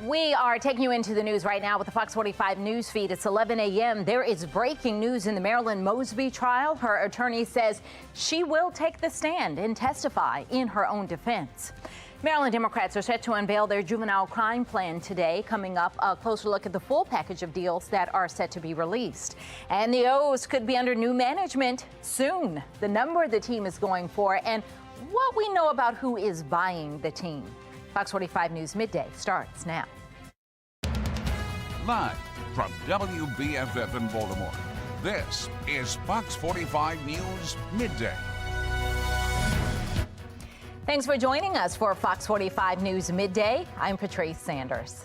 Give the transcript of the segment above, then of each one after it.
We are taking you into the news right now with the Fox 45 news feed. It's 11 a.m. There is breaking news in the Marilyn Mosby trial. Her attorney says she will take the stand and testify in her own defense. Maryland Democrats are set to unveil their juvenile crime plan today. Coming up, a closer look at the full package of deals that are set to be released. And the O's could be under new management soon. The number the team is going for and what we know about who is buying the team. Fox 45 News Midday starts now. Live from WBFF in Baltimore, this is Fox 45 News Midday. Thanks for joining us for Fox 45 News Midday. I'm Patrice Sanders.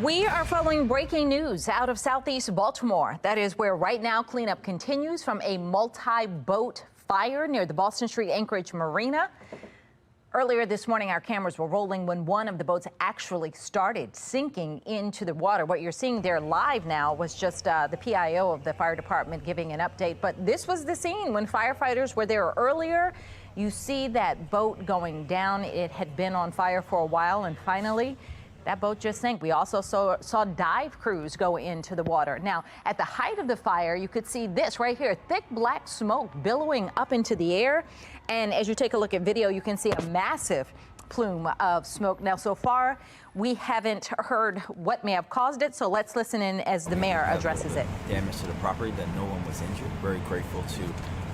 We are following breaking news out of southeast Baltimore. That is where right now cleanup continues from a multi-boat fire near the Boston Street Anchorage Marina. Earlier this morning, our cameras were rolling when one of the boats actually started sinking into the water. What you're seeing there live now was just the PIO of the fire department giving an update. But this was the scene when firefighters were there earlier. You see that boat going down. It had been on fire for a while, and finally, that boat just sank. We also saw dive crews go into the water. Now, at the height of the fire, you could see this right here, thick black smoke billowing up into the air. And as you take a look at video, you can see a massive plume of smoke. Now, so far, we haven't heard what may have caused it, so let's listen in as the mayor addresses it. Damage to the property, that no one was injured. Very grateful to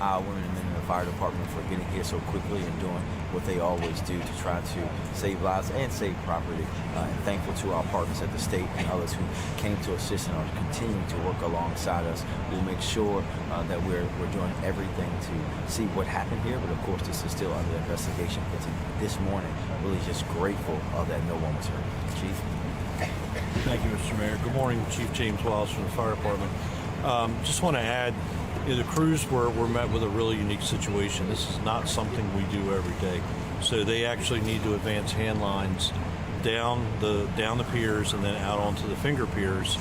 our women and men in the fire department for getting here so quickly and doing what they always do to try to save lives and save property. And thankful to our partners at the state and others who came to assist and are continuing to work alongside us. We'll make sure that we're doing everything to see what happened here, but of course this is still under investigation. But this morning, really just grateful that no one was hurt. Chief. Thank you, Mr. Mayor. Good morning, Chief James Wallace from the fire department. Just want to add, the crews were met with a really unique situation. This is not something we do every day. So they actually need to advance hand lines down the piers and then out onto the finger piers.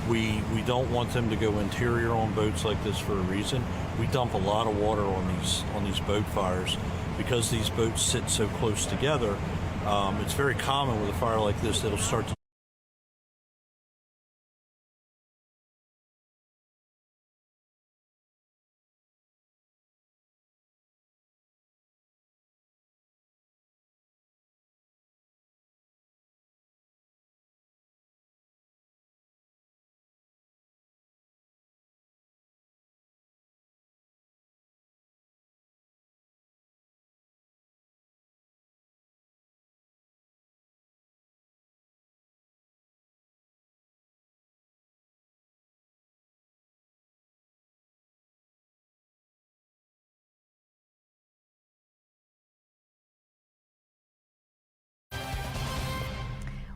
We don't want them to go interior on boats like this for a reason. We dump a lot of water on these boat fires because these boats sit so close together. It's very common with a fire like this that'll start to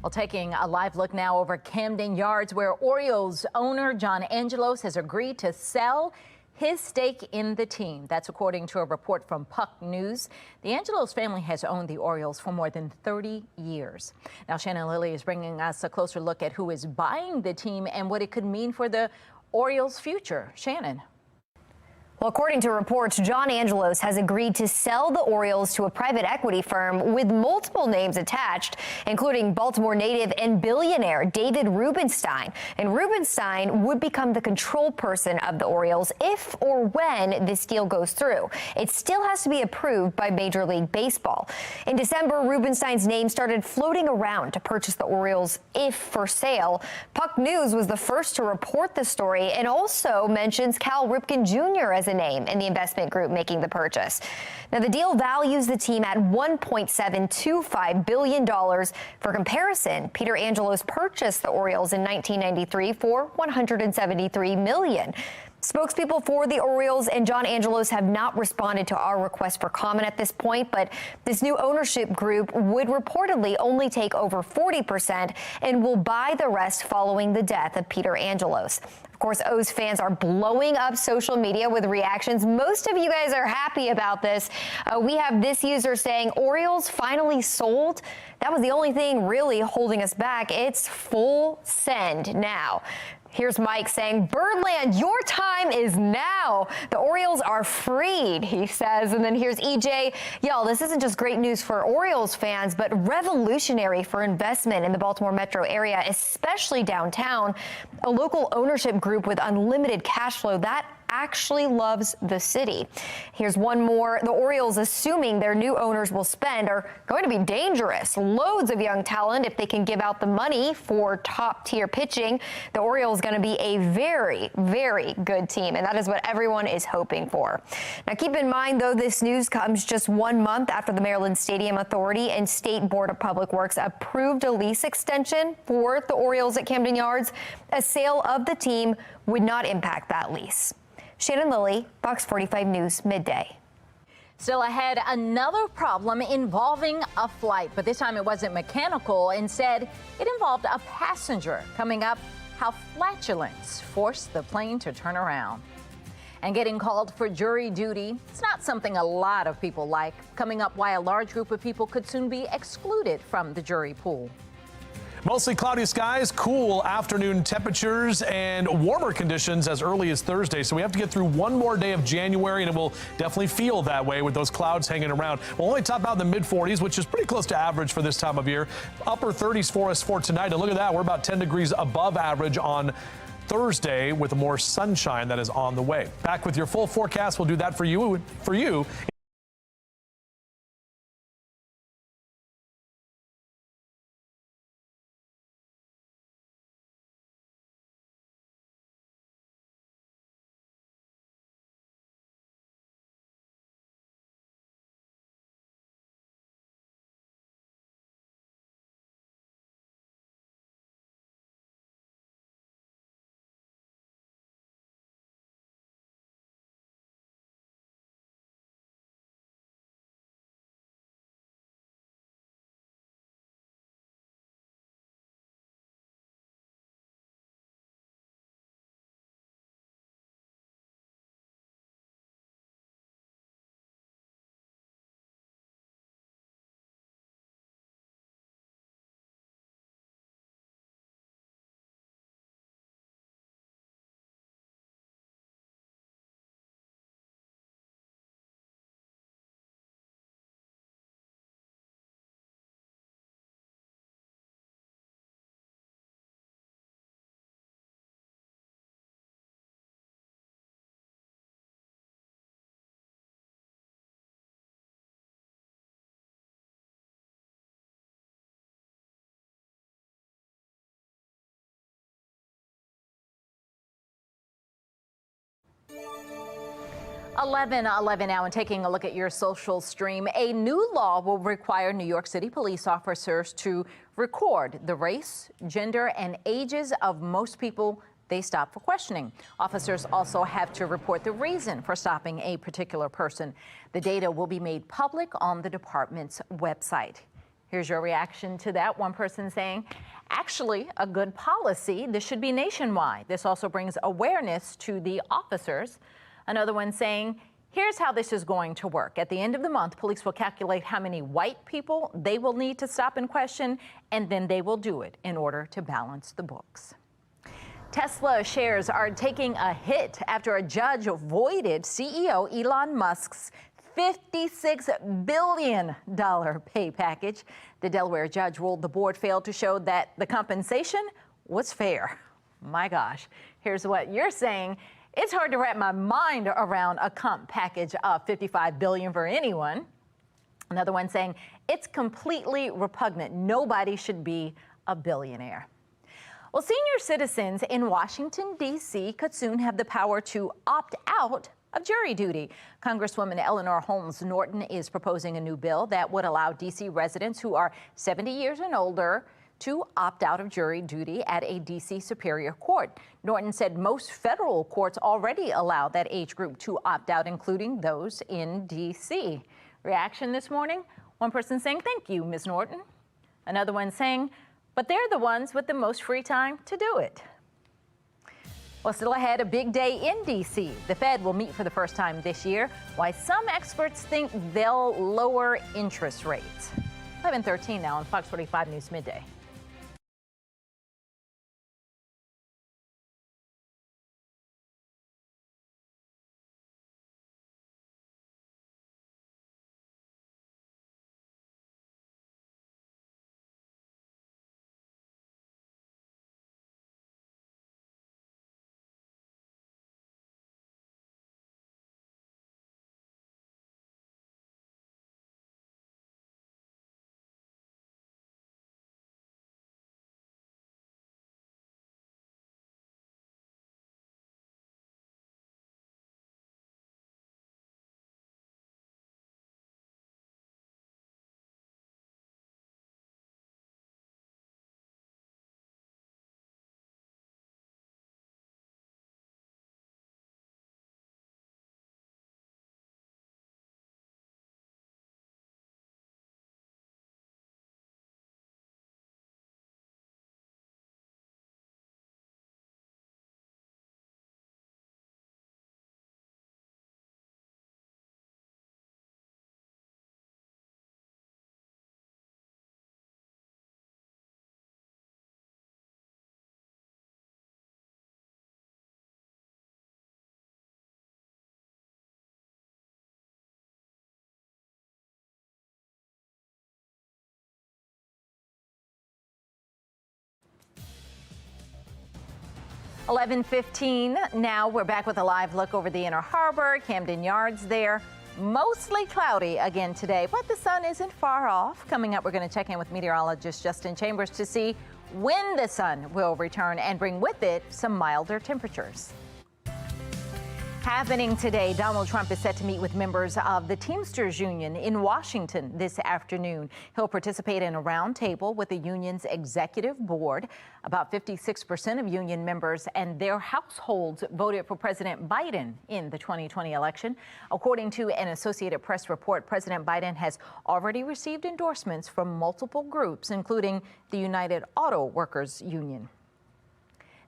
Well, taking a live look now over Camden Yards, where Orioles owner John Angelos has agreed to sell his stake in the team. That's according to a report from Puck News. The Angelos family has owned the Orioles for more than 30 years. Now, Shannon Lilly is bringing us a closer look at who is buying the team and what it could mean for the Orioles' future. Shannon. Well, according to reports, John Angelos has agreed to sell the Orioles to a private equity firm with multiple names attached, including Baltimore native and billionaire David Rubenstein. And Rubenstein would become the control person of the Orioles if or when this deal goes through. It still has to be approved by Major League Baseball. In December, Rubenstein's name started floating around to purchase the Orioles if for sale. Puck News was the first to report the story and also mentions Cal Ripken Jr. as a name in the investment group making the purchase. Now, the deal values the team at $1.725 billion. For comparison, Peter Angelos purchased the Orioles in 1993 for $173 million. Spokespeople for the Orioles and John Angelos have not responded to our request for comment at this point, but this new ownership group would reportedly only take over 40% and will buy the rest following the death of Peter Angelos. Of course, O's fans are blowing up social media with reactions. Most of you guys are happy about this. We have this user saying, Orioles finally sold. That was the only thing really holding us back. It's full send now. Here's Mike saying, Birdland, your time is now. The Orioles are freed, he says. And then here's EJ. Y'all, this isn't just great news for Orioles fans, but revolutionary for investment in the Baltimore metro area, especially downtown. A local ownership group with unlimited cash flow that actually loves the city. Here's one more. The Orioles, assuming their new owners will spend, are going to be dangerous. Loads of young talent if they can give out the money for top-tier pitching. The Orioles going to be a very, very good team, and that is what everyone is hoping for. Now, keep in mind, though, this news comes just 1 month after the Maryland Stadium Authority and State Board of Public Works approved a lease extension for the Orioles at Camden Yards. A sale of the team would not impact that lease. Shannon Lilly, Fox 45 News, Midday. Still ahead, another problem involving a flight, but this time it wasn't mechanical. Instead, it involved a passenger. Coming up, how flatulence forced the plane to turn around. And getting called for jury duty, it's not something a lot of people like. Coming up, why a large group of people could soon be excluded from the jury pool. Mostly cloudy skies, cool afternoon temperatures, and warmer conditions as early as Thursday. So we have to get through one more day of January, and it will definitely feel that way with those clouds hanging around. We'll only top out in the mid-40s, which is pretty close to average for this time of year. Upper 30s for us for tonight. And look at that, we're about 10 degrees above average on Thursday with more sunshine that is on the way. Back with your full forecast. We'll do that for you. Eleven now, and taking a look at your social stream, a new law will require New York City police officers to record the race, gender, and ages of most people they stop for questioning. Officers also have to report the reason for stopping a particular person. The data will be made public on the department's website. Here's your reaction to that. One person saying, actually, a good policy. This should be nationwide. This also brings awareness to the officers. Another one saying, here's how this is going to work. At the end of the month, police will calculate how many white people they will need to stop and question, and then they will do it in order to balance the books. Tesla shares are taking a hit after a judge voided CEO Elon Musk's $56 billion pay package. The Delaware judge ruled the board failed to show that the compensation was fair. My gosh, here's what you're saying. It's hard to wrap my mind around a comp package of $55 billion for anyone. Another one saying it's completely repugnant. Nobody should be a billionaire. Well, senior citizens in Washington, D.C. could soon have the power to opt out of jury duty. Congresswoman Eleanor Holmes Norton is proposing a new bill that would allow D.C. residents who are 70 years and older to opt out of jury duty at a D.C. Superior Court. Norton said most federal courts already allow that age group to opt out, including those in D.C. Reaction this morning? One person saying, thank you, Ms. Norton. Another one saying, but they're the ones with the most free time to do it. Well, still ahead, a big day in D.C. The Fed will meet for the first time this year, why some experts think they'll lower interest rates. 11:13 now on Fox 45 News Midday. 11:15 now. We're back with a live look over the Inner Harbor, Camden Yards there. Mostly cloudy again today, but the sun isn't far off. Coming up, we're going to check in with meteorologist Justin Chambers to see when the sun will return and bring with it some milder temperatures. Happening today, Donald Trump is set to meet with members of the Teamsters Union in Washington this afternoon. He'll participate in a roundtable with the union's executive board. About 56% of union members and their households voted for President Biden in the 2020 election. According to an Associated Press report, President Biden has already received endorsements from multiple groups, including the United Auto Workers Union.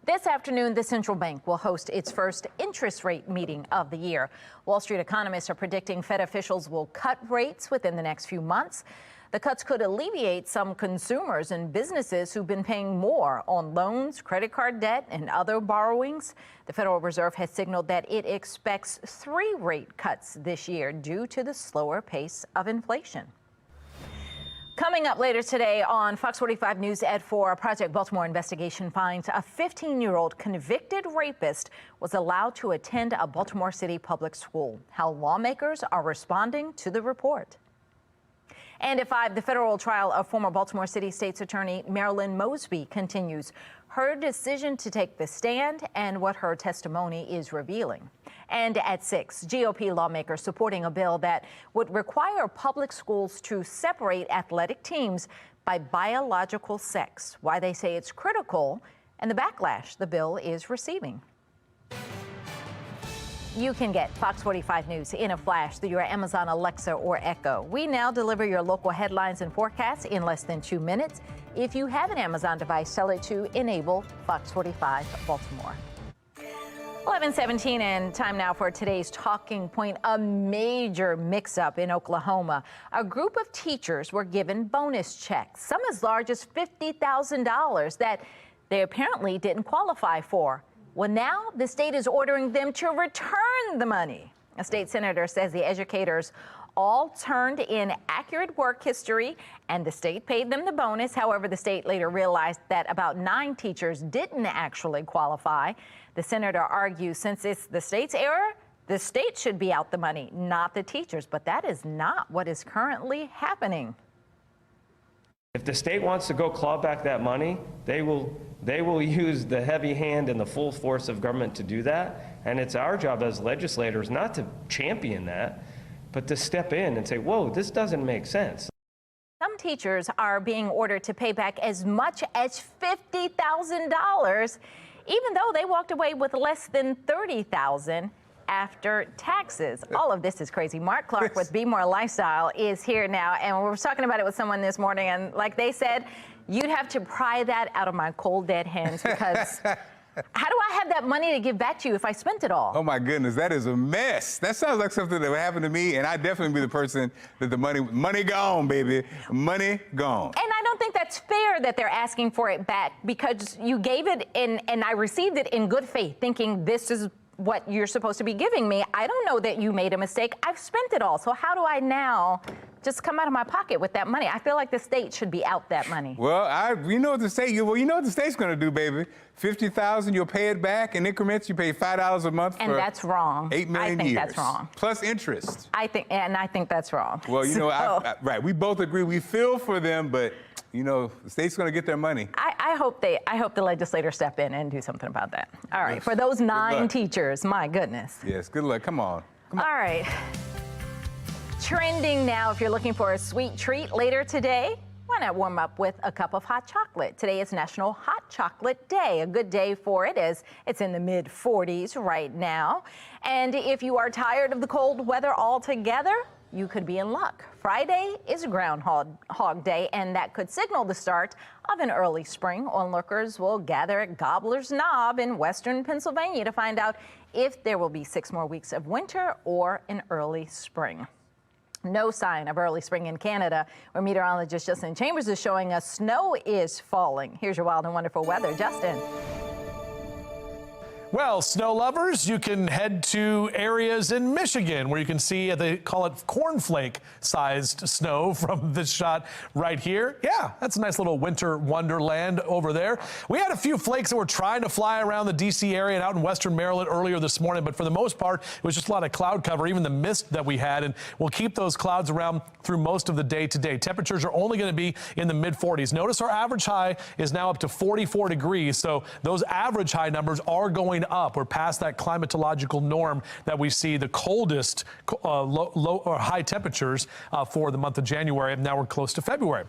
This afternoon, the central bank will host its first interest rate meeting of the year. Wall Street economists are predicting Fed officials will cut rates within the next few months. The cuts could alleviate some consumers and businesses who've been paying more on loans, credit card debt, and other borrowings. The Federal Reserve has signaled that it expects 3 rate cuts this year due to the slower pace of inflation. Coming up later today on Fox 45 News at 4, a Project Baltimore investigation finds a 15-year-old convicted rapist was allowed to attend a Baltimore City public school. How lawmakers are responding to the report. And at 5, the federal trial of former Baltimore City State's Attorney Marilyn Mosby continues. Her decision to take the stand and what her testimony is revealing. And at 6, GOP lawmakers supporting a bill that would require public schools to separate athletic teams by biological sex. Why they say it's critical and the backlash the bill is receiving. You can get Fox 45 News in a flash through your Amazon Alexa or Echo. We now deliver your local headlines and forecasts in less than 2 minutes. If you have an Amazon device, tell it to enable Fox 45 Baltimore. 11:17 and time now for today's talking point. A major mix-up in Oklahoma. A group of teachers were given bonus checks, some as large as $50,000 that they apparently didn't qualify for. Well, now the state is ordering them to return the money. A state senator says the educators all turned in accurate work history and the state paid them the bonus. However, the state later realized that about 9 teachers didn't actually qualify. The senator argues since it's the state's error, the state should be out the money, not the teachers. But that is not what is currently happening. If the state wants to go claw back that money, they will use the heavy hand and the full force of government to do that. And it's our job as legislators not to champion that, but to step in and say, whoa, this doesn't make sense. Some teachers are being ordered to pay back as much as $50,000, even though they walked away with less than $30,000 after taxes. All of this is crazy. Mark Clark with Be More Lifestyle is here now, and we were talking about it with someone this morning, and like they said, you'd have to pry that out of my cold, dead hands, because how do I have that money to give back to you if I spent it all? Oh my goodness, that is a mess. That sounds like something that would happen to me, and I'd definitely be the person that the money gone, baby, money gone. And I don't think that's fair that they're asking for it back, because you gave it and I received it in good faith, thinking this is what you're supposed to be giving me. I don't know that you made a mistake. I've spent it all. So how do I now just come out of my pocket with that money? I feel like the state should be out that money. Well, you know what the state's going to do, baby. $50,000, you'll pay it back in increments. You pay $5 a month and for that's wrong. 8 million I think years. That's wrong. Plus interest. I think that's wrong. Well, you know, right. We both agree. We feel for them, but you know, the state's going to get their money. I hope the legislators step in and do something about that. All right, yes. For those 9 teachers, my goodness. Yes, good luck. Come on. All right. Trending now, if you're looking for a sweet treat later today, why not warm up with a cup of hot chocolate? Today is National Hot Chocolate Day. A good day for it as it's in the mid-40s right now. And if you are tired of the cold weather altogether, you could be in luck. Friday is Groundhog Day, and that could signal the start of an early spring. Onlookers will gather at Gobbler's Knob in western Pennsylvania to find out if there will be 6 more weeks of winter or an early spring. No sign of early spring in Canada, where meteorologist Justin Chambers is showing us snow is falling. Here's your wild and wonderful weather, Justin. Well, snow lovers, you can head to areas in Michigan where you can see, they call it cornflake-sized snow from this shot right here. Yeah, that's a nice little winter wonderland over there. We had a few flakes that were trying to fly around the D.C. area and out in western Maryland earlier this morning, but for the most part, it was just a lot of cloud cover, even the mist that we had, and we'll keep those clouds around through most of the day today. Temperatures are only going to be in the mid-40s. Notice our average high is now up to 44 degrees, so those average high numbers are going up. We're past that climatological norm that we see the coldest low or high temperatures for the month of January, and now we're close to February.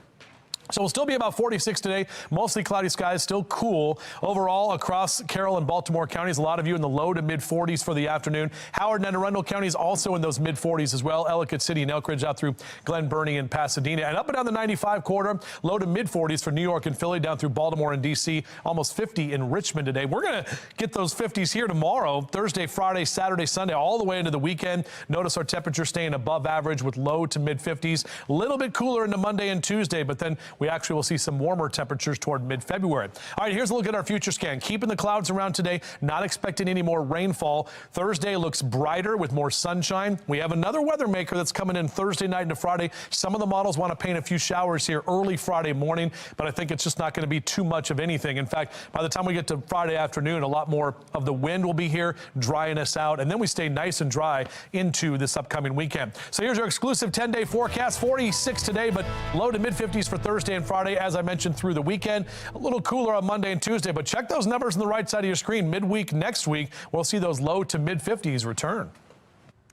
So we'll still be about 46 today, mostly cloudy skies, still cool. Overall, across Carroll and Baltimore counties, a lot of you in the low to mid-40s for the afternoon. Howard and Anne Arundel counties also in those mid-40s as well. Ellicott City and Elk Ridge out through Glen Burnie and Pasadena. And up and down the 95 corridor, low to mid-40s for New York and Philly, down through Baltimore and D.C., almost 50 in Richmond today. We're going to get those 50s here tomorrow, Thursday, Friday, Saturday, Sunday, all the way into the weekend. Notice our temperature staying above average with low to mid-50s. A little bit cooler into Monday and Tuesday, but then we actually will see some warmer temperatures toward mid-February. All right, here's a look at our future scan. Keeping the clouds around today, not expecting any more rainfall. Thursday looks brighter with more sunshine. We have another weather maker that's coming in Thursday night into Friday. Some of the models want to paint a few showers here early Friday morning, but I think it's just not going to be too much of anything. In fact, by the time we get to Friday afternoon, a lot more of the wind will be here, drying us out, and then we stay nice and dry into this upcoming weekend. So here's our exclusive 10-day forecast. 46 today, but low to mid-50s for Thursday and Friday. As I mentioned, through the weekend, a little cooler on Monday and Tuesday, but check those numbers on the right side of your screen. Midweek next week, we'll see those low to mid-50s return.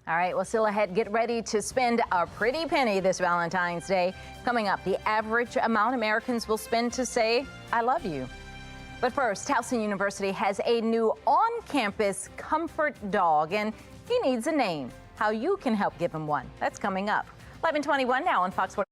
All right, well, still ahead, get ready to spend a pretty penny this Valentine's Day. Coming up, the average amount Americans will spend to say, I love you. But first, Towson University has a new on-campus comfort dog, and he needs a name. How you can help give him one. That's coming up. 11:21 now on Fox 45.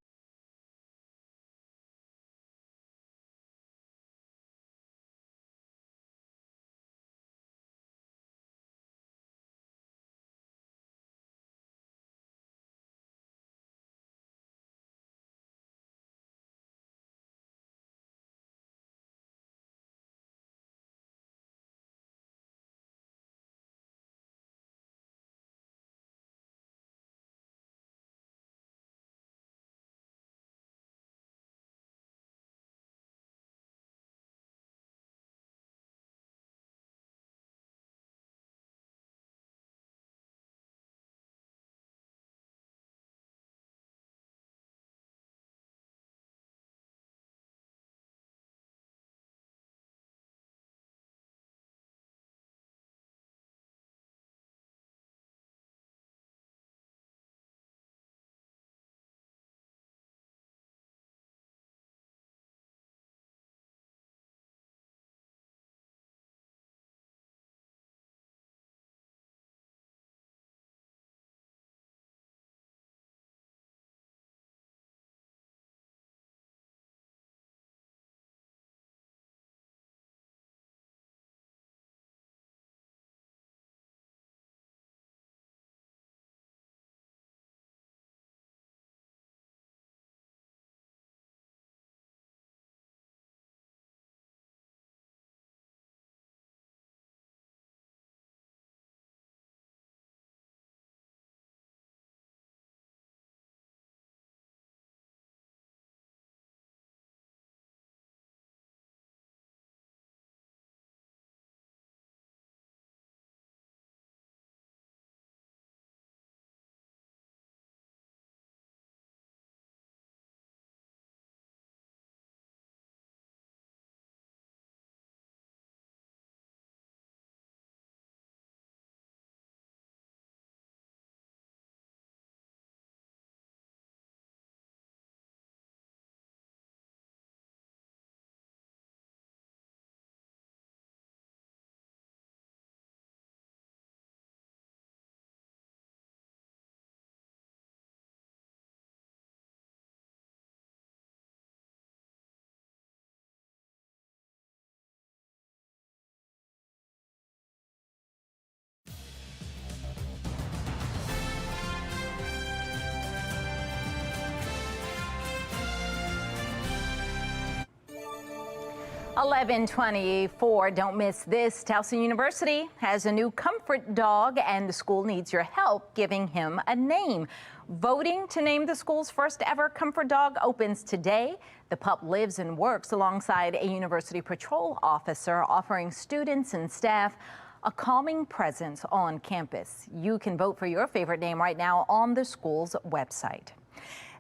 11:24. Don't miss this. Towson University has a new comfort dog, and the school needs your help giving him a name. Voting to name the school's first ever comfort dog opens today. The pup lives and works alongside a university patrol officer, offering students and staff a calming presence on campus. You can vote for your favorite name right now on the school's website.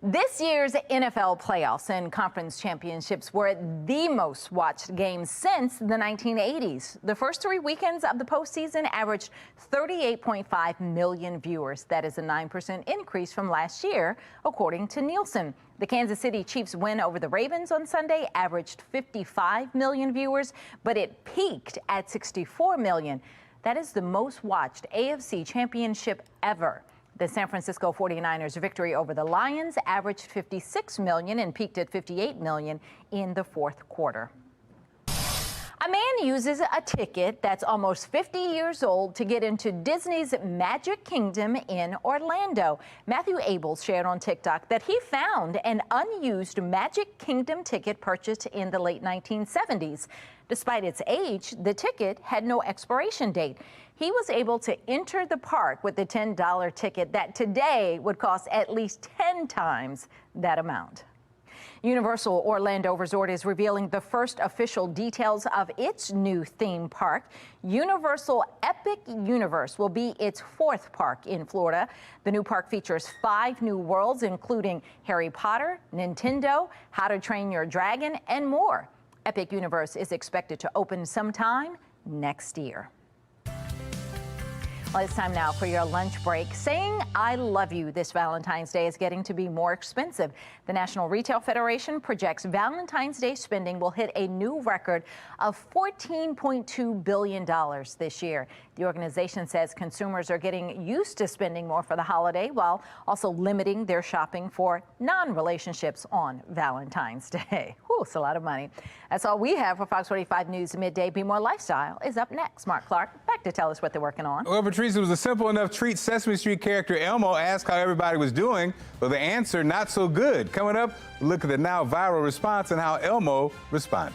This year's NFL playoffs and conference championships were the most watched games since the 1980s. The first 3 weekends of the postseason averaged 38.5 million viewers. That is a 9% increase from last year, according to Nielsen. The Kansas City Chiefs' win over the Ravens on Sunday averaged 55 million viewers, but it peaked at 64 million. That is the most watched AFC championship ever. The San Francisco 49ers' victory over the Lions averaged 56 million and peaked at 58 million in the fourth quarter. A man uses a ticket that's almost 50 years old to get into Disney's Magic Kingdom in Orlando. Matthew Abels shared on TikTok that he found an unused Magic Kingdom ticket purchased in the late 1970s. Despite its age, the ticket had no expiration date. He was able to enter the park with the $10 ticket that today would cost at least 10 times that amount. Universal Orlando Resort is revealing the first official details of its new theme park. Universal Epic Universe will be its fourth park in Florida. The new park features 5 new worlds, including Harry Potter, Nintendo, How to Train Your Dragon, and more. Epic Universe is expected to open sometime next year. Well, it's time now for your lunch break. Saying I love you this Valentine's Day is getting to be more expensive. The National Retail Federation projects Valentine's Day spending will hit a new record of $14.2 billion this year. The organization says consumers are getting used to spending more for the holiday while also limiting their shopping for non-relationships on Valentine's Day. Whew, it's a lot of money. That's all we have for Fox 45 News Midday. Be More Lifestyle is up next. Mark Clark back to tell us what they're working on. Well, Patrice, it was a simple enough treat. Sesame Street character Elmo asked how everybody was doing, but the answer, not so good. Coming up, look at the now viral response and how Elmo responded.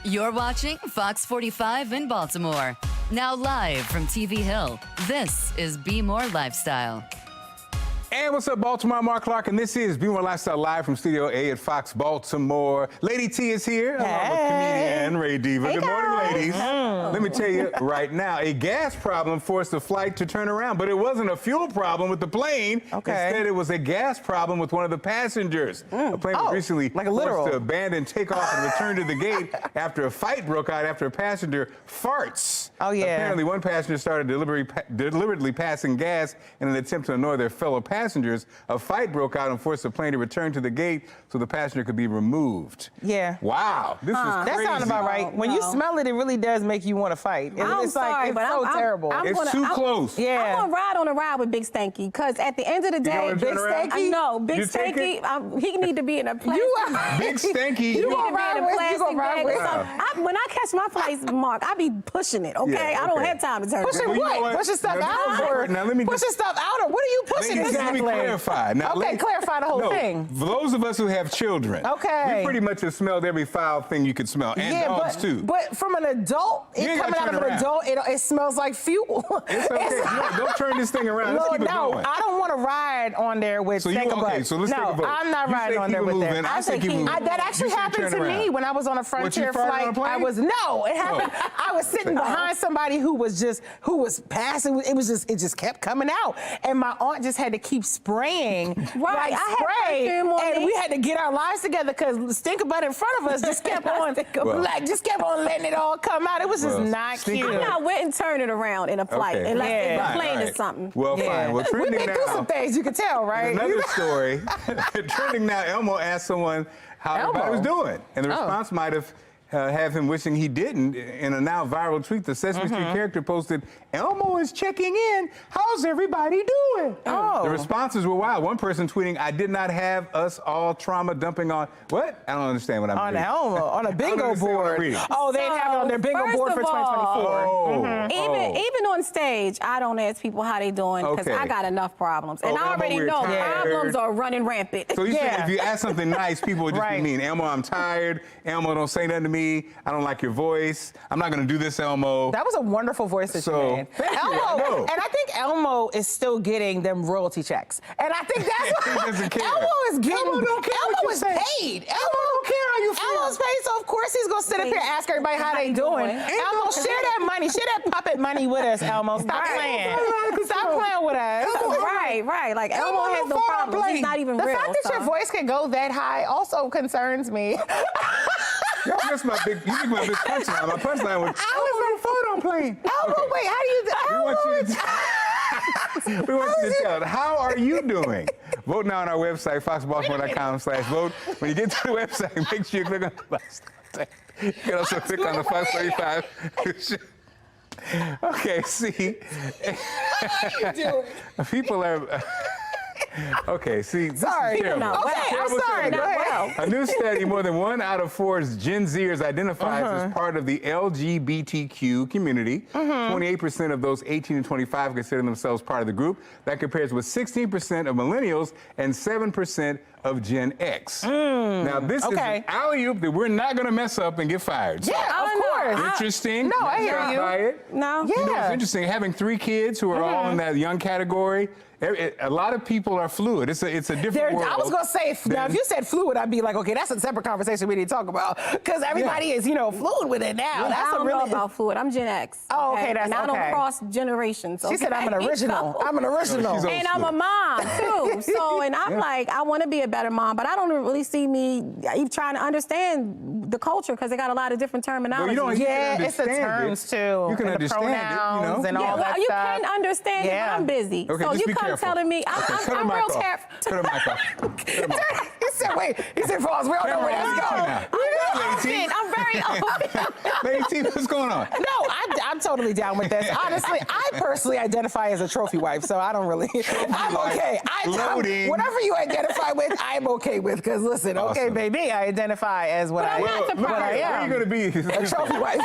You're watching Fox 45 in Baltimore. Now live from TV Hill, this is Be More Lifestyle. And what's up, Baltimore? I'm Mark Clark, and this is Be More Lifestyle live from Studio A at Fox Baltimore. Lady T is here, along with comedian Ray Diva. Good morning, ladies. Let me tell you right now, a gas problem forced the flight to turn around, but it wasn't a fuel problem with the plane. Instead, it was a gas problem with one of the passengers. A plane was recently forced to abandon takeoff and return to the gate after a fight broke out after a passenger farts. Apparently, one passenger started deliberately passing gas in an attempt to annoy their fellow passengers. A fight broke out and forced the plane to return to the gate so the passenger could be removed. Wow, this is crazy. That sounds about right. When you smell it, it really does make you want to fight. I'm sorry, but so terrible. It's too close. I'm gonna ride on a ride with Big Stanky, because at the end of the day, Big Stanky, no, Big Stanky, he need to be in a plastic. Big Stanky, you gonna ride with? Plastic bag. When I catch my flights, Mark, I be pushing it. Okay, I don't have time to turn. Pushing what? Pushing stuff out? Now let me pushing stuff out, or what are you pushing? Let me clarify. Now, clarify the whole thing. For those of us who have children, we pretty much have smelled every foul thing you could smell, and dogs too. But from an adult, coming out of an adult, it smells like fuel. It's okay. Don't turn this thing around. Let's keep it going. I don't want to ride on there with stank butt. So let's take a vote. I'm not riding on there with that. I say keep moving. That actually happened to me when I was on a Frontier flight. It happened. I was sitting behind somebody who was passing. It just kept coming out, and my aunt just had to keep spraying. Right, and we had to get our lives together because stinker butt in front of us just kept on, letting it all come out. It was just not cute. I'm not waiting to turn it around in a flight unless it's a plane or something. Well, fine. Well, we've trending been now. through some things, you can tell, right? Another story. Trending now. Elmo asked someone how everybody was doing, and the response might have him wishing he didn't. In a now viral tweet, the Sesame Street character posted, "Elmo is checking in. How's everybody doing?" The responses were wild. One person tweeting, "I did not have us all trauma dumping on..." What? I don't understand what I'm reading. On Elmo, on a bingo board. Oh, they have it on their bingo board for 2024. Even on stage, I don't ask people how they doing because I got enough problems. And I already know problems are running rampant. So you said if you ask something nice, people would just be mean. Elmo, I'm tired. Elmo, don't say nothing to me. I don't like your voice. I'm not going to do this, Elmo. That was a wonderful voice that you made. Elmo, and I think Elmo is still getting them royalty checks. And I think that's what he doesn't care. Elmo is getting. Elmo don't care. Elmo is paid. Elmo don't care how you feel. Elmo's paid, so of course he's going to sit up here and ask everybody how they doing. Elmo, share that money. Share that puppet money with us, Elmo. Stop playing. Stop playing with us. Right. Like Elmo has no problems. He's not even real. The fact that your voice can go that high also concerns me. Y'all missed my big punchline. My punchline was, I was on a photo plane. Elmo, wait, how do you we want you to tell us, how are you doing? Vote now on our website, foxbaltimore.com/vote. When you get to the website, make sure you click on the lifestyle. You can also click on the Fox 45. Okay, see. What are you doing? People are... Okay, see, this sorry. is terrible. I'm sorry. Go ahead. A new study, more than 1 out of 4 Gen Zers identifies as part of the LGBTQ community. 28% of those 18 to 25 consider themselves part of the group. That compares with 16% of millennials and 7% of Gen X. Now, this is an alley-oop that we're not going to mess up and get fired. Yeah, of course. Interesting. No, I hear you. No. Yeah. You know, it's interesting, having 3 kids who are all in that young category. A lot of people are fluid. It's a different world. I was going to say, now if you said fluid, I'd be like, okay, that's a separate conversation we need to talk about. Because everybody is, fluid with it now. I don't know about fluid. I'm Gen X. Oh, okay, that's and I don't cross generations. She said I'm an original. I'm an original. And I'm a mom, too. So, and I'm like, I want to be a better mom, but I don't really see me even trying to understand the culture because they got a lot of different terminology. It's the terms, too. You can understand pronouns and all that stuff. You can understand it, but I'm busy. Okay, so just you come telling me, I'm real careful. Cut her mic off. He said, wait. He said, pause. We don't know where that's going. I'm very open. Lady T, what's going on? No, I'm totally down with this. Honestly, I personally identify as a trophy wife, so I don't really. I'm okay. Whatever you identify with, I'm okay with. Because listen, okay, baby, I identify as what I am. Where are you going to be? A trophy wife.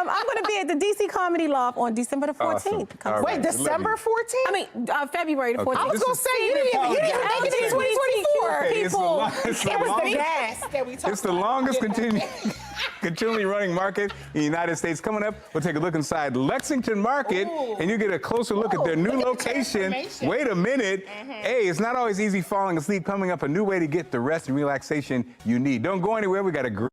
I'm going to be at the DC Comedy Loft on December the 14th. Awesome. Wait, December 14th? I mean, February the 14th. I was going to say, you didn't make it in 2024. Okay, It was the gas that we talked about. It's the longest continuing. continually running market in the United States. Coming up, we'll take a look inside Lexington Market, and you get a closer look at their new location. Wait a minute. Hey, it's not always easy falling asleep. Coming up, a new way to get the rest and relaxation you need. Don't go anywhere. We got a great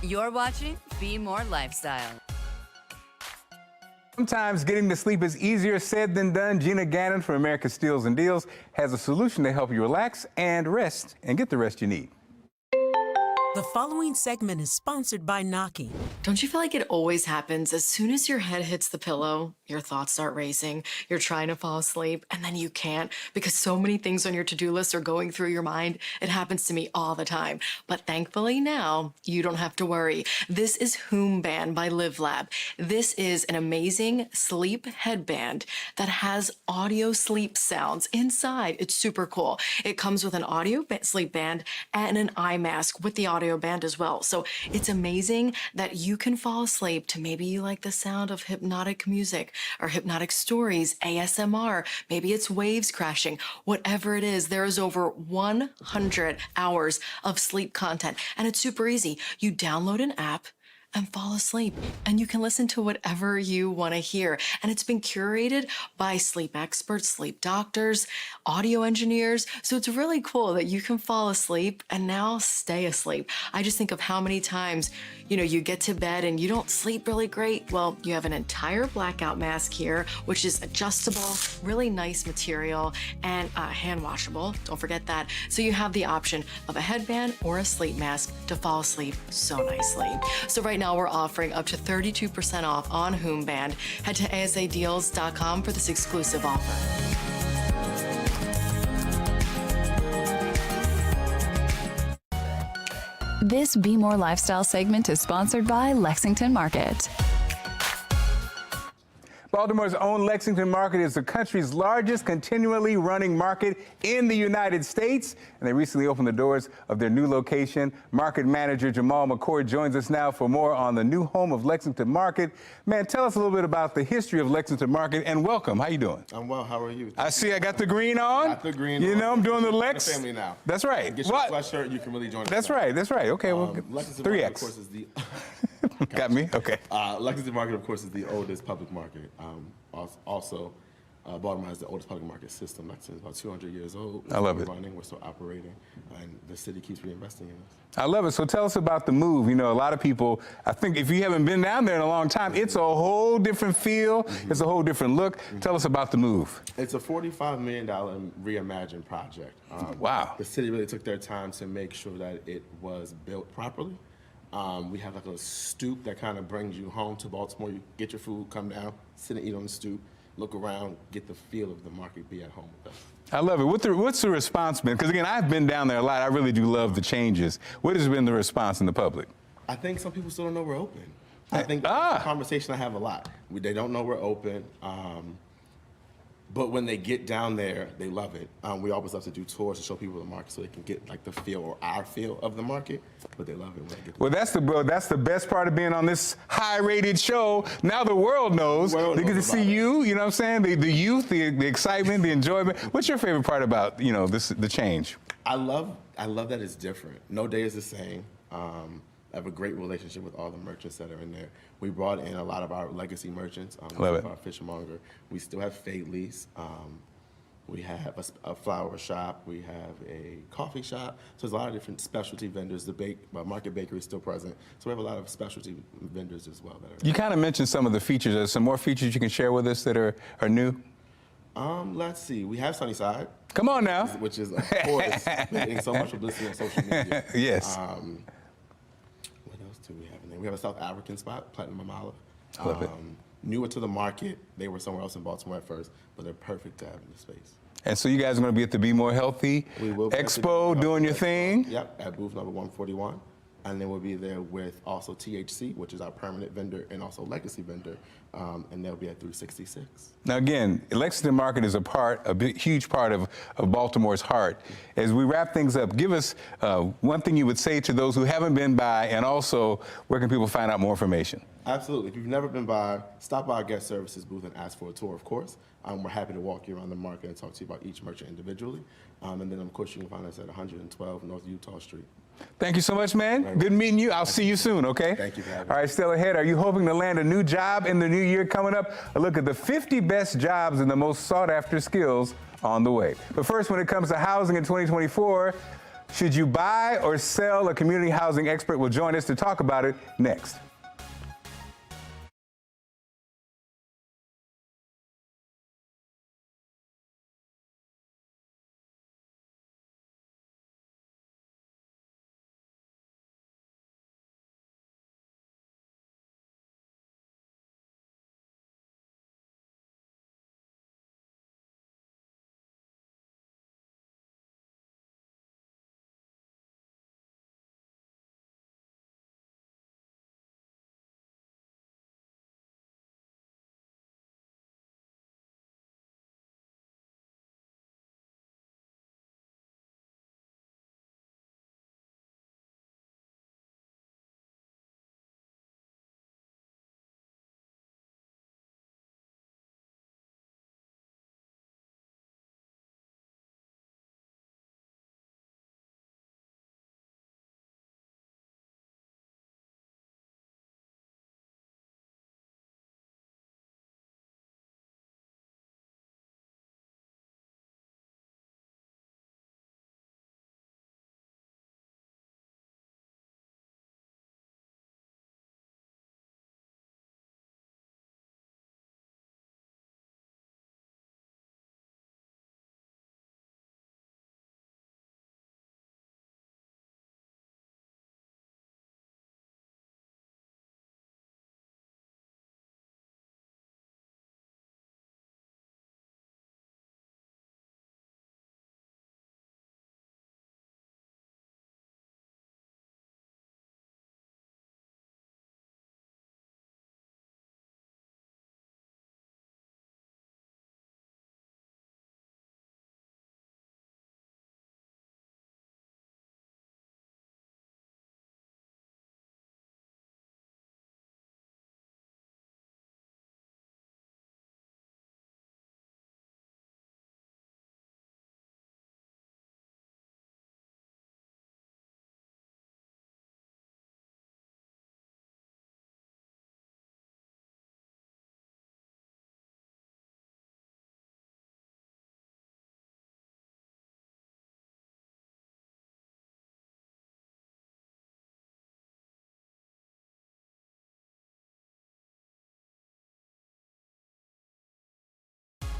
You're watching Be More Lifestyle. Sometimes getting to sleep is easier said than done. Gina Gannon from America's Steals and Deals has a solution to help you relax and rest and get the rest you need. The following segment is sponsored by Naki. Don't you feel like it always happens? As soon as your head hits the pillow, your thoughts start racing. You're trying to fall asleep, and then you can't because so many things on your to-do list are going through your mind. It happens to me all the time. But thankfully now, you don't have to worry. This is Hoom Band by Live Lab. This is an amazing sleep headband that has audio sleep sounds inside. It's super cool. It comes with an audio sleep band and an eye mask with the audio band as well. So it's amazing that you can fall asleep to maybe you like the sound of hypnotic music or hypnotic stories, ASMR, maybe it's waves crashing, whatever it is. There is over 100 hours of sleep content and it's super easy. You download an app and fall asleep. And you can listen to whatever you want to hear. And it's been curated by sleep experts, sleep doctors, audio engineers. So it's really cool that you can fall asleep and now stay asleep. I just think of how many times, you get to bed and you don't sleep really great. Well, you have an entire blackout mask here, which is adjustable, really nice material, and hand washable. Don't forget that. So you have the option of a headband or a sleep mask to fall asleep so nicely. So right now we're offering up to 32% off on Hoom Band. Head to asadeals.com for this exclusive offer. This Be More Lifestyle segment is sponsored by Lexington Market. Baltimore's own Lexington Market is the country's largest continually running market in the United States, and they recently opened the doors of their new location. Market manager Jamal McCord joins us now for more on the new home of Lexington Market. Man, tell us a little bit about the history of Lexington Market, and welcome. How you doing? I'm well. How are you? I see I got the green on. Got the green on. I'm doing the Lex. Family now. That's right. Get your sweatshirt. You can really join us. That's right. That's right. Okay, well, Lexington 3X. Market, of course, is the... Got me? Okay. Lexington Market, of course, is the oldest public market. Also, Baltimore has the oldest public market system. Lexington is about 200 years old. I love it. We're still operating, and the city keeps reinvesting in us. I love it. So tell us about the move. A lot of people, I think if you haven't been down there in a long time, it's a whole different feel. It's a whole different look. Tell us about the move. It's a $45 million reimagined project. Wow. The city really took their time to make sure that it was built properly. We have like a stoop that kind of brings you home to Baltimore. You get your food, come down, sit and eat on the stoop, look around, get the feel of the market, be at home with us. I love it. What's the response been? Because again, I've been down there a lot. I really do love the changes. What has been the response in the public? I think some people still don't know we're open. I think that's a conversation I have a lot. They don't know we're open. But when they get down there, they love it. We always love to do tours to show people the market so they can get like the feel or our feel of the market. But they love it when they get there. Well, that's the best part of being on this high-rated show. Now the world knows. They get to see you. You know what I'm saying? The youth, the excitement, the enjoyment. What's your favorite part about the change? I love that it's different. No day is the same. I have a great relationship with all the merchants that are in there. We brought in a lot of our legacy merchants. Love it. Our fishmonger. We still have Fadley's. We have a flower shop. We have a coffee shop. So there's a lot of different specialty vendors. The Market Bakery is still present. So we have a lot of specialty vendors as well. You kind of mentioned some of the features. Are there some more features you can share with us that are new? Let's see. We have Sunnyside. Come on now. Which is, of course, getting so much publicity on social media. Yes. What else do we have in there? We have a South African spot, Platinum Mamala. Love it. Newer to the market. They were somewhere else in Baltimore at first, but they're perfect to have in the space. And so you guys are going to be at the Be More Healthy Expo doing your thing? Yep, at booth number 141. And then we'll be there with also THC, which is our permanent vendor and also legacy vendor, and they'll be at 366. Now again, Lexington Market is a huge part of Baltimore's heart. As we wrap things up, give us one thing you would say to those who haven't been by, and also where can people find out more information? Absolutely. If you've never been by, stop by our guest services booth and ask for a tour, of course. We're happy to walk you around the market and talk to you about each merchant individually. And then, of course, you can find us at 112 North Utah Street. Thank you so much, man. Good meeting you. I'll see you soon, okay? Thank you for having me. All right, still ahead. Are you hoping to land a new job in the new year coming up? A look at the 50 best jobs and the most sought-after skills on the way. But first, when it comes to housing in 2024, should you buy or sell? A community housing expert will join us to talk about it next.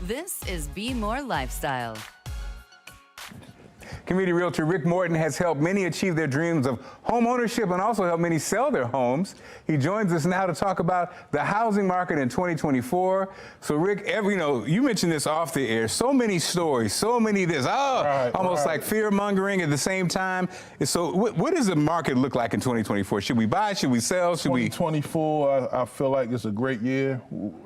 This is Be More Lifestyle. Community realtor Rick Morton has helped many achieve their dreams of home ownership and also helped many sell their homes. He joins us now to talk about the housing market in 2024. So Rick, you mentioned this off the air, so many stories, so many this, almost like fear mongering at the same time. So what does the market look like in 2024? Should we buy, should we sell, should we? 2024, I feel like it's a great year.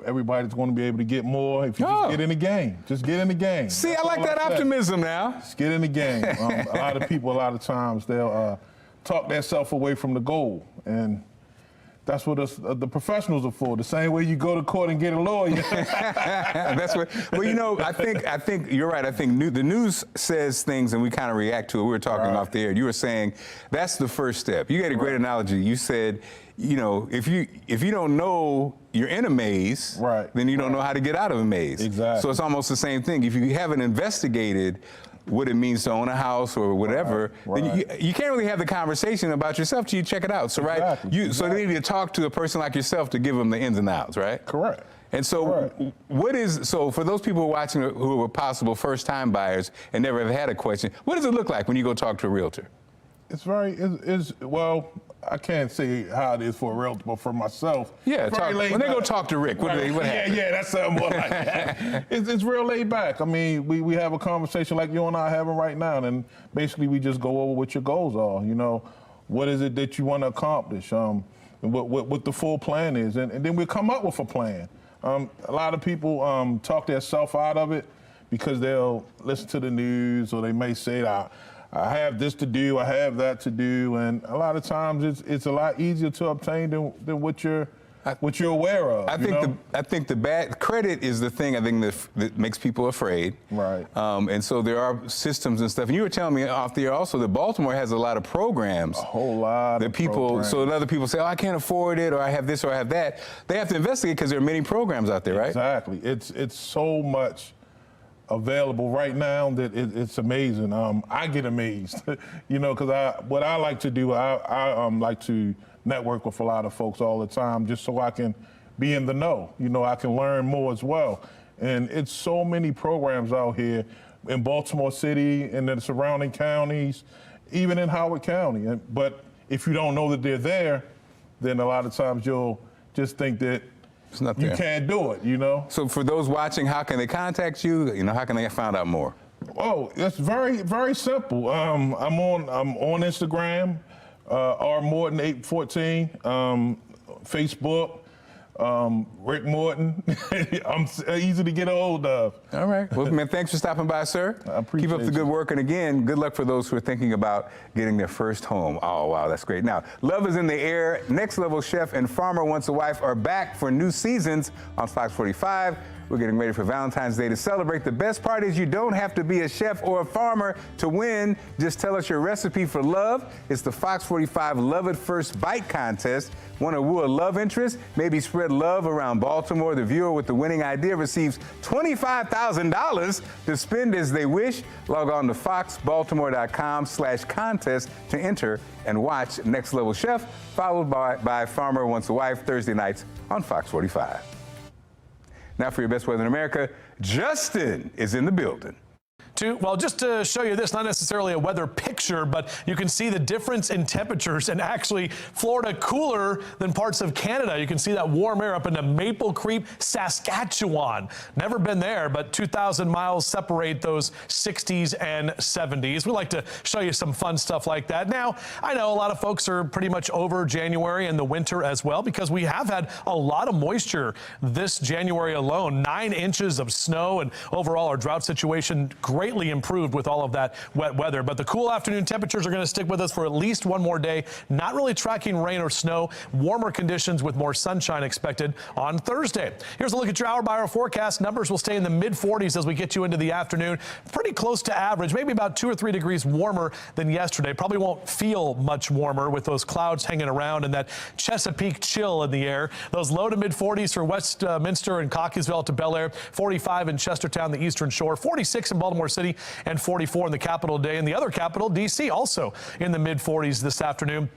Everybody's going to be able to get more if you just get in the game. Just get in the game. See, I like that optimism now. Just get in the game. A lot of people, a lot of times, they'll talk themselves away from the goal. And that's what the professionals are for. The same way you go to court and get a lawyer. That's what. Well, I think you're right. I think the news says things and we kind of react to it. We were talking off the air. You were saying that's the first step. You had a great analogy. You said, if you don't know you're in a maze, then you don't know how to get out of a maze. Exactly. So it's almost the same thing. If you haven't investigated what it means to own a house or whatever, then you can't really have the conversation about yourself till you check it out. So so they need to talk to a person like yourself to give them the ins and outs, right? Correct. And so so for those people watching who are possible first-time buyers and never have had a question, what does it look like when you go talk to a realtor? It's well, I can't say how it is for a realtor, but for myself, when they go talk to Rick, what happens? Yeah, that's something more like that. It's real laid back. I mean, we have a conversation like you and I are having right now, and basically we just go over what your goals are. What is it that you want to accomplish? And what the full plan is, and then we come up with a plan. A lot of people talk themselves out of it because they'll listen to the news, or they may say, I have this to do, I have that to do, and a lot of times it's a lot easier to obtain than what you're aware of. I think the bad credit is the thing I think that makes people afraid. Right. And so there are systems and stuff. And you were telling me off the air also that Baltimore has a lot of programs. A whole lot of programs. So other people say, I can't afford it, or I have this, or I have that. They have to investigate because there are many programs out there, right? Exactly. It's so much available right now that it's amazing. I get amazed, because what I like to do, I like to network with a lot of folks all the time just so I can be in the know. I can learn more as well. And it's so many programs out here in Baltimore City and the surrounding counties, even in Howard County. But if you don't know that they're there, then a lot of times you'll just think that you can't do it, So for those watching, how can they contact you? How can they find out more? Oh, it's very, very simple. I'm on Instagram, rmorton814, Facebook, Rick Morton. I'm easy to get a hold of. All right. Well, man, thanks for stopping by, sir. I appreciate Keep up the good work. And again, good luck for those who are thinking about getting their first home. Oh, wow, that's great. Now, love is in the air. Next Level Chef and Farmer Wants a Wife are back for new seasons on Fox 45. We're getting ready for Valentine's Day to celebrate. The best part is you don't have to be a chef or a farmer to win. Just tell us your recipe for love. It's the Fox 45 Love at First Bite contest. Want to woo a love interest? Maybe spread love around Baltimore. The viewer with the winning idea receives $25,000 to spend as they wish. Log on to foxbaltimore.com/contest to enter and watch Next Level Chef, followed by Farmer Wants a Wife, Thursday nights on Fox 45. Now for your best weather in America, Justin is in the building. Well, just to show you this, not necessarily a weather picture, but you can see the difference in temperatures, and actually Florida cooler than parts of Canada. You can see that warm air up into Maple Creek, Saskatchewan. Never been there, but 2,000 miles separate those 60s and 70s. We like to show you some fun stuff like that. Now, I know a lot of folks are pretty much over January and the winter as well, because we have had a lot of moisture this January alone. 9 inches of snow, and overall our drought situation greatly improved with all of that wet weather. But the cool afternoon temperatures are going to stick with us for at least one more day. Not really tracking rain or snow. Warmer conditions with more sunshine expected on Thursday. Here's a look at your hour-by-hour forecast. Numbers will stay in the mid-40s as we get you into the afternoon. Pretty close to average, maybe about 2 or 3 degrees warmer than yesterday. Probably won't feel much warmer with those clouds hanging around and that Chesapeake chill in the air. Those low to mid-40s for Westminster and Cockeysville to Bel Air. 45 in Chestertown, the Eastern Shore. 46 in Baltimore City, and 44 in the capital today. And the other capital, D.C., also in the mid-40s this afternoon.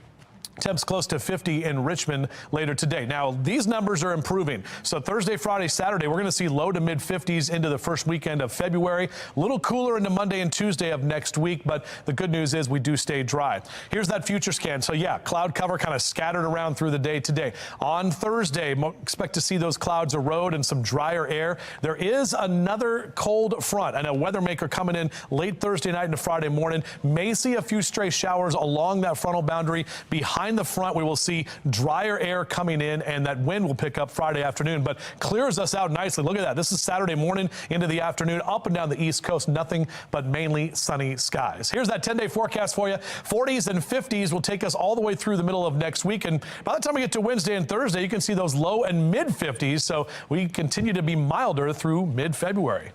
Temps close to 50 in Richmond later today. Now, these numbers are improving. So Thursday, Friday, Saturday, we're going to see low to mid 50s into the first weekend of February. A little cooler into Monday and Tuesday of next week, but the good news is we do stay dry. Here's that future scan. So yeah, cloud cover kind of scattered around through the day today. On Thursday, expect to see those clouds erode and some drier air. There is another cold front and a weather maker coming in late Thursday night into Friday morning. May see a few stray showers along that frontal boundary. Behind the front, we will see drier air coming in, and that wind will pick up Friday afternoon, but clears us out nicely. Look at that. This is Saturday morning into the afternoon, up and down the East Coast, nothing but mainly sunny skies. Here's that 10-day forecast for you. 40s and 50s will take us all the way through the middle of next week, and by the time we get to Wednesday and Thursday, you can see those low and mid 50s, so we continue to be milder through mid-February.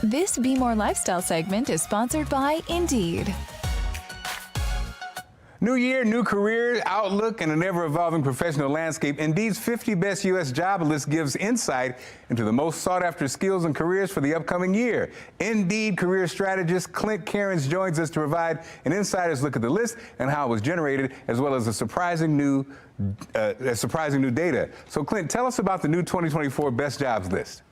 This Be More Lifestyle segment is sponsored by Indeed. New year, new career, outlook, and an ever-evolving professional landscape. Indeed's 50 Best U.S. Job List gives insight into the most sought-after skills and careers for the upcoming year. Indeed career strategist Clint Cairns joins us to provide an insider's look at the list and how it was generated, as well as a surprising new data. So, Clint, tell us about the new 2024 Best Jobs List.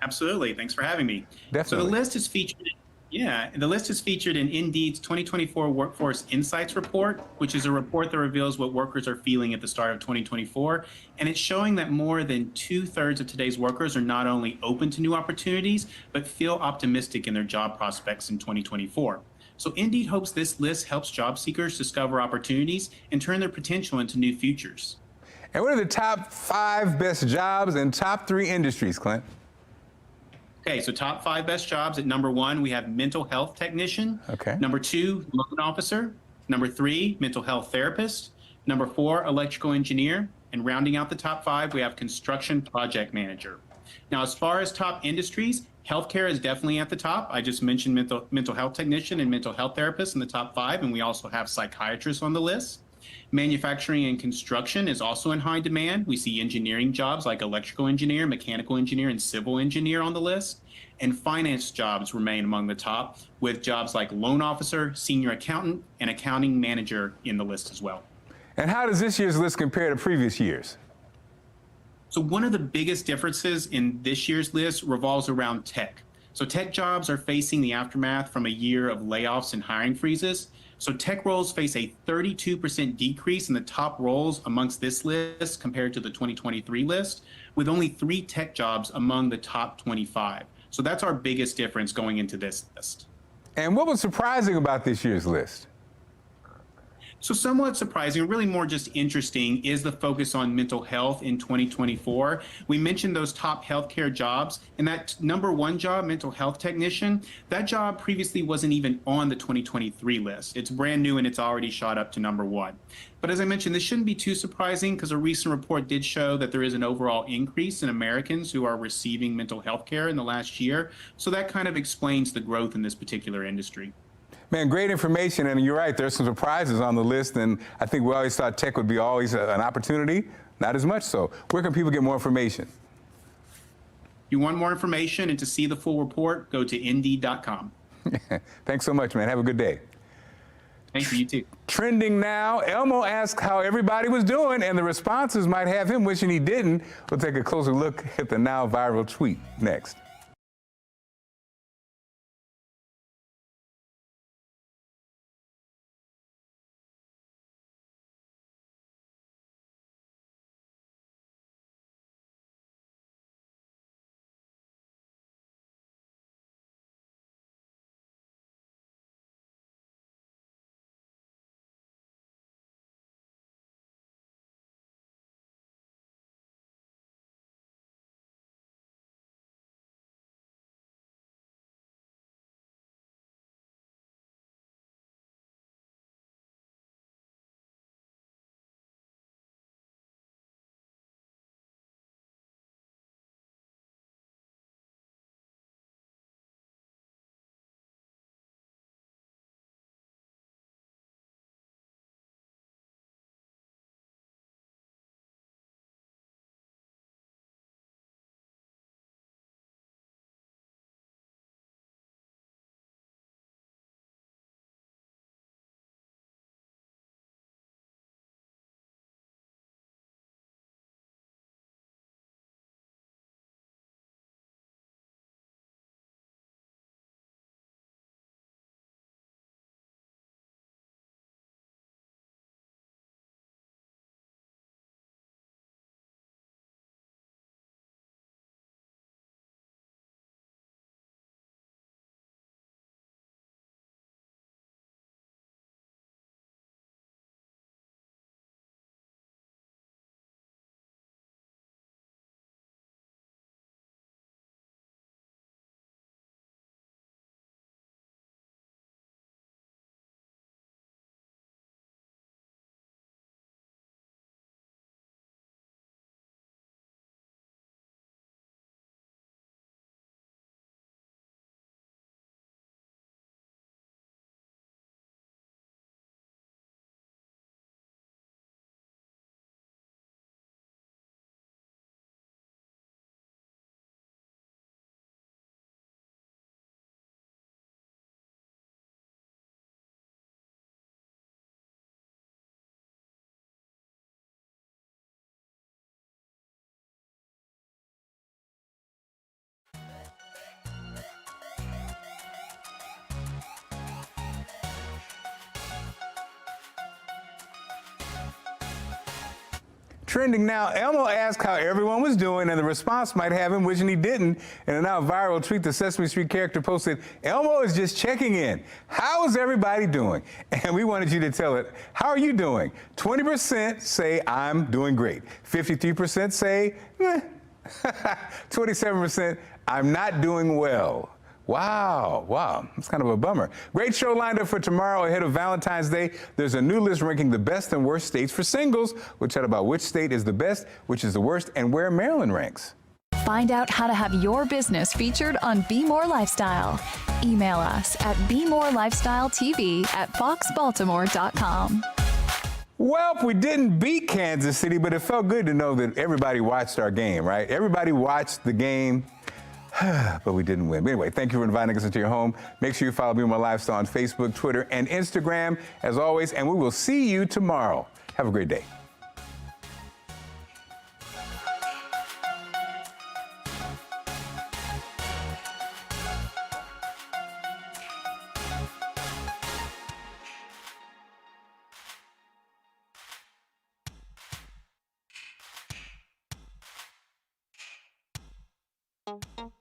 Absolutely. Thanks for having me. Definitely. So the list is featured. Yeah, the list is featured in Indeed's 2024 Workforce Insights Report, which is a report that reveals what workers are feeling at the start of 2024. And it's showing that more than 2/3 of today's workers are not only open to new opportunities, but feel optimistic in their job prospects in 2024. So Indeed hopes this list helps job seekers discover opportunities and turn their potential into new futures. And what are the top 5 best jobs and top 3 industries, Clint? Okay, so top 5 best jobs. At number 1, we have mental health technician. Okay. Number 2, loan officer. Number 3, mental health therapist. Number 4, electrical engineer. And rounding out the top 5, we have construction project manager. Now, as far as top industries, healthcare is definitely at the top. I just mentioned mental health technician and mental health therapist in the top 5, and we also have psychiatrists on the list. Manufacturing and construction is also in high demand. We see engineering jobs like electrical engineer, mechanical engineer, and civil engineer on the list. And finance jobs remain among the top, with jobs like loan officer, senior accountant, and accounting manager in the list as well. And how does this year's list compare to previous years? So one of the biggest differences in this year's list revolves around tech. So tech jobs are facing the aftermath from a year of layoffs and hiring freezes. So tech roles face a 32% decrease in the top roles amongst this list compared to the 2023 list, with only 3 tech jobs among the top 25. So that's our biggest difference going into this list. And what was surprising about this year's list? So somewhat surprising, really more just interesting, is the focus on mental health in 2024. We mentioned those top healthcare jobs, and that number 1 job, mental health technician, that job previously wasn't even on the 2023 list. It's brand new and it's already shot up to number 1. But as I mentioned, this shouldn't be too surprising because a recent report did show that there is an overall increase in Americans who are receiving mental health care in the last year. So that kind of explains the growth in this particular industry. Man, great information, and you're right, there's some surprises on the list, and I think we always thought tech would be always an opportunity, not as much so. Where can people get more information? If you want more information and to see the full report, go to Indeed.com. Thanks so much, man. Have a good day. Thank you, you too. Trending now, Elmo asked how everybody was doing, and the responses might have him wishing he didn't. We'll take a closer look at the now viral tweet next. Trending now, Elmo asked how everyone was doing, and the response might have him wishing he didn't. In a now viral tweet, the Sesame Street character posted, Elmo is just checking in. How is everybody doing? And we wanted you to tell it. How are you doing? 20% say I'm doing great. 53% say, meh. 27%, I'm not doing well. Wow, that's kind of a bummer. Great show lined up for tomorrow ahead of Valentine's Day. There's a new list ranking the best and worst states for singles. We'll chat about which state is the best, which is the worst, and where Maryland ranks. Find out how to have your business featured on Be More Lifestyle. Email us at BeMoreLifestyleTV@FoxBaltimore.com. Well, we didn't beat Kansas City, but it felt good to know that everybody watched our game, right? Everybody watched the game. But we didn't win. But anyway, thank you for inviting us into your home. Make sure you follow Be More Lifestyle on Facebook, Twitter, and Instagram, as always, and we will see you tomorrow. Have a great day. Thank you.